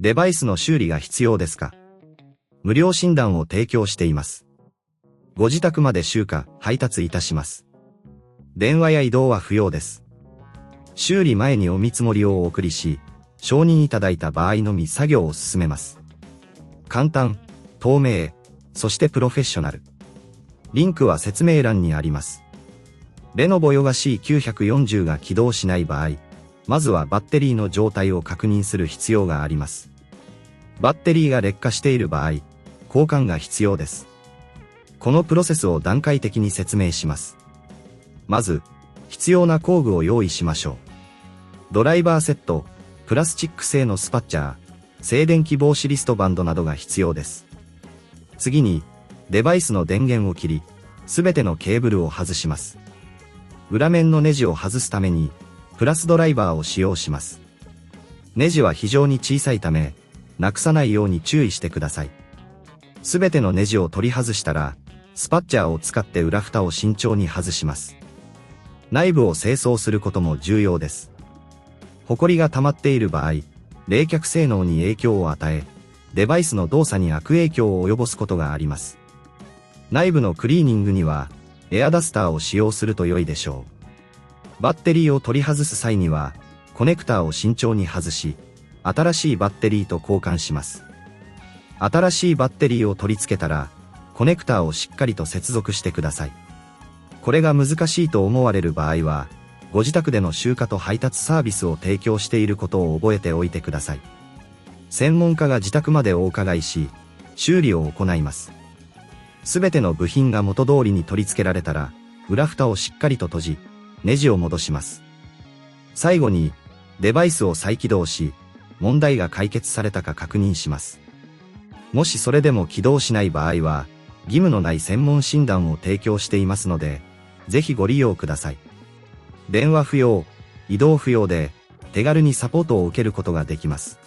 デバイスの修理が必要ですか？無料診断を提供しています。ご自宅まで集荷、配達いたします。電話や移動は不要です。修理前にお見積もりをお送りし、承認いただいた場合のみ作業を進めます。簡単、透明、そしてプロフェッショナル。リンクは説明欄にあります。Lenovo Yoga C940が起動しない場合、まずはバッテリーの状態を確認する必要があります。バッテリーが劣化している場合、交換が必要です。このプロセスを段階的に説明します。まず、必要な工具を用意しましょう。ドライバーセット、プラスチック製のスパッチャー、静電気防止リストバンドなどが必要です。次に、デバイスの電源を切り、すべてのケーブルを外します。裏面のネジを外すために、プラスドライバーを使用します。ネジは非常に小さいため、なくさないように注意してください。すべてのネジを取り外したら、スパッチャーを使って裏蓋を慎重に外します。内部を清掃することも重要です。ホコリが溜まっている場合、冷却性能に影響を与え、デバイスの動作に悪影響を及ぼすことがあります。内部のクリーニングには、エアダスターを使用すると良いでしょう。バッテリーを取り外す際には、コネクターを慎重に外し、新しいバッテリーと交換します。新しいバッテリーを取り付けたら、コネクターをしっかりと接続してください。これが難しいと思われる場合は、ご自宅での集荷と配達サービスを提供していることを覚えておいてください。専門家が自宅までお伺いし、修理を行います。すべての部品が元通りに取り付けられたら、裏蓋をしっかりと閉じ、ネジを戻します。最後に、デバイスを再起動し、問題が解決されたか確認します。もしそれでも起動しない場合は、義務のない専門診断を提供していますので、ぜひご利用ください。電話不要、移動不要で、手軽にサポートを受けることができます。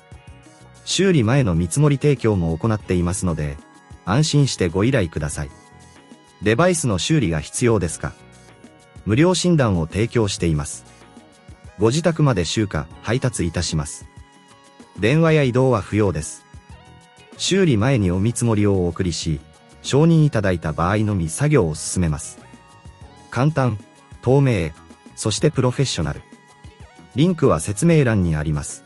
修理前の見積もり提供も行っていますので、安心してご依頼ください。デバイスの修理が必要ですか？無料診断を提供しています。ご自宅まで集荷、配達いたします。電話や移動は不要です。修理前にお見積もりをお送りし、承認いただいた場合のみ作業を進めます。簡単、透明、そしてプロフェッショナル。リンクは説明欄にあります。